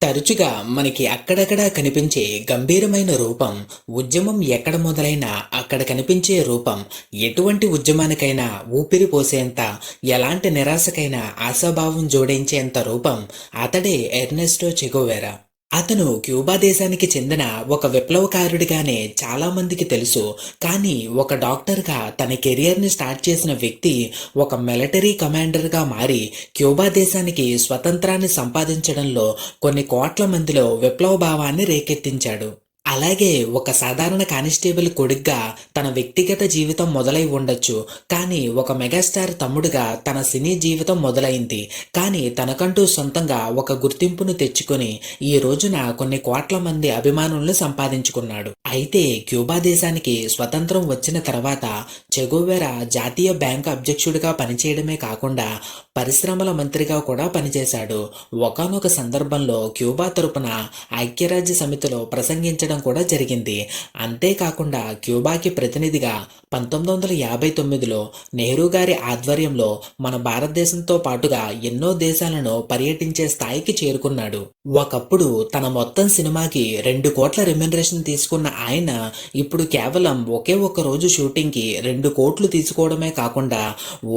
తరచుగా మనకి అక్కడక్కడ కనిపించే గంభీరమైన రూపం, ఉద్యమం ఎక్కడ మొదలైనా అక్కడ కనిపించే రూపం, ఎటువంటి ఉద్యమానికైనా ఊపిరి పోసేంత, ఎలాంటి నిరాశకైనా ఆశాభావం జోడించేంత రూపం అతడే ఎర్నెస్టో చెగోవెరా. అతను క్యూబా దేశానికి చెందిన ఒక విప్లవకారుడిగానే చాలా మందికి తెలుసు. కానీ ఒక డాక్టర్గా తన కెరియర్ని స్టార్ట్ చేసిన వ్యక్తి ఒక మిలిటరీ కమాండర్గా మారి క్యూబా దేశానికి స్వతంత్రాన్ని సంపాదించడంలో కొన్ని కోట్ల మందిలో విప్లవ భావాన్ని రేకెత్తించాడు. అలాగే ఒక సాధారణ కానిస్టేబుల్ కొడుగ్గా తన వ్యక్తిగత జీవితం మొదలై ఉండొచ్చు. కానీ ఒక మెగాస్టార్ తమ్ముడుగా తన సినీ జీవితం మొదలైంది. కానీ తనకంటూ సొంతంగా ఒక గుర్తింపును తెచ్చుకొని ఈ రోజున కొన్ని కోట్ల మంది అభిమానులను సంపాదించుకున్నాడు. అయితే క్యూబా దేశానికి స్వతంత్రం వచ్చిన తర్వాత చెగోవెరా జాతీయ బ్యాంకు అధ్యక్షుడిగా పనిచేయడమే కాకుండా పరిశ్రమల మంత్రిగా కూడా పనిచేశాడు. ఒకానొక సందర్భంలో క్యూబా తరపున ఐక్యరాజ్య సమితిలో ప్రసంగించడం కూడా జరిగింది. అంతేకాకుండా క్యూబాకి ప్రతినిధిగా 1959లో నెహ్రూ గారి ఆధ్వర్యంలో మన భారతదేశంతో పాటుగా ఎన్నో దేశాలను పర్యటించే స్థాయికి చేరుకున్నాడు. ఒకప్పుడు తన మొత్తం సినిమాకి 2 కోట్ల రెమ్యునరేషన్ తీసుకున్న ఆయన ఇప్పుడు కేవలం ఒకే ఒక్క రోజు షూటింగ్కి 2 కోట్లు తీసుకోవడమే కాకుండా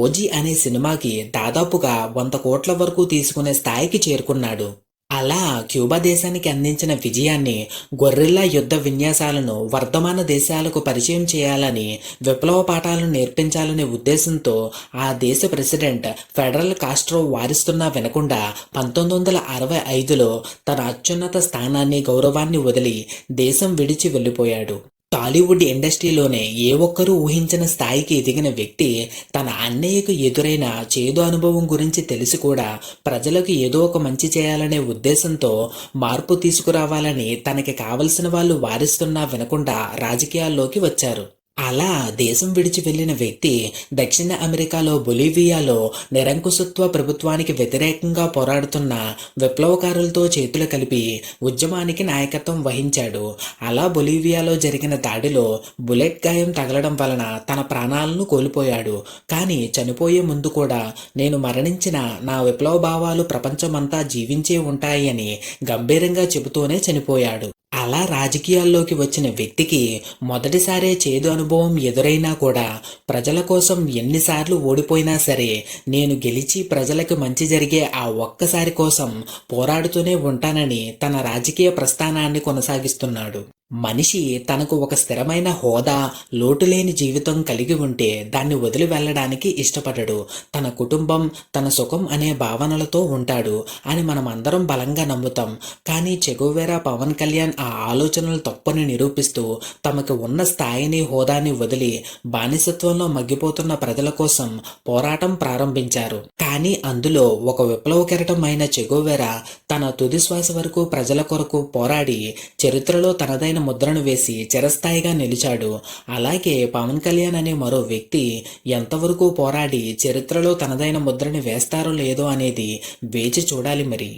ఓజీ అనే సినిమాకి దాదాపుగా 100 కోట్ల వరకు తీసుకునే స్థాయికి చేరుకున్నాడు. అలా క్యూబా దేశానికి అందించిన విజయాన్ని, గొర్రిల్లా యుద్ధ విన్యాసాలను వర్ధమాన దేశాలకు పరిచయం చేయాలని, విప్లవ పాఠాలను నేర్పించాలనే ఉద్దేశంతో ఆ దేశ ప్రెసిడెంట్ ఫెడరల్ కాస్ట్రో వారిస్తున్నా వినకుండా 1965లో తన అత్యున్నత స్థానాన్ని, గౌరవాన్ని వదిలి దేశం విడిచి వెళ్ళిపోయాడు. టాలీవుడ్ ఇండస్ట్రీలోనే ఏ ఒక్కరూ ఊహించిన స్థాయికి ఎదిగిన వ్యక్తి తన అన్నయ్యకు ఎదురైన చేదు అనుభవం గురించి తెలిసి కూడా ప్రజలకు ఏదో ఒక మంచి చేయాలనే ఉద్దేశంతో మార్పు తీసుకురావాలని తనకి కావలసిన వాళ్ళు వారిస్తున్నా వినకుండా రాజకీయాల్లోకి వచ్చారు. అలా దేశం విడిచి వెళ్లిన వ్యక్తి దక్షిణ అమెరికాలో బొలీవియాలో నిరంకుశత్వ ప్రభుత్వానికి వ్యతిరేకంగా పోరాడుతున్న విప్లవకారులతో చేతులు కలిపి ఉద్యమానికి నాయకత్వం వహించాడు. అలా బొలీవియాలో జరిగిన దాడిలో బుల్లెట్ గాయం తగలడం వలన తన ప్రాణాలను కోల్పోయాడు. కానీ చనిపోయే ముందు కూడా నేను మరణించిన నా విప్లవ భావాలు ప్రపంచమంతా జీవించే ఉంటాయి అని గంభీరంగా చెబుతూనే చనిపోయాడు. అలా రాజకీయాల్లోకి వచ్చిన వ్యక్తికి మొదటిసారే చేదు అనుభవం ఎదురైనా కూడా ప్రజల కోసం ఎన్నిసార్లు ఓడిపోయినా సరే నేను గెలిచి ప్రజలకు మంచి జరిగే ఆ ఒక్కసారి కోసం పోరాడుతూనే ఉంటానని తన రాజకీయ ప్రస్థానాన్ని కొనసాగిస్తున్నాడు. మనిషి తనకు ఒక స్థిరమైన హోదా, లోటులేని జీవితం కలిగి ఉంటే దాన్ని వదిలి వెళ్ళడానికి ఇష్టపడడు. తన కుటుంబం, తన సుఖం అనే భావనలతో ఉంటాడు అని మనం అందరం బలంగా నమ్ముతాం. కానీ చెగోవెరా, పవన్ కళ్యాణ్ ఆ ఆలోచనలు తప్పని నిరూపిస్తూ తమకు ఉన్న స్థాయిని, హోదాని వదిలి బానిసత్వంలో మగ్గిపోతున్న ప్రజల కోసం పోరాటం ప్రారంభించారు. కానీ అందులో ఒక విప్లవ కెరటం అయిన చెగోవెరా తన తుది శ్వాస వరకు ప్రజల కొరకు పోరాడి చరిత్రలో తనదైన ముద్రను వేసి చిరస్థాయిగా నిలిచాడు. అలాగే పవన్ కళ్యాణ్ అనే మరో వ్యక్తి ఎంతవరకు పోరాడి చరిత్రలో తనదైన ముద్రని వేస్తారో లేదో అనేది వేచి చూడాలి మరి.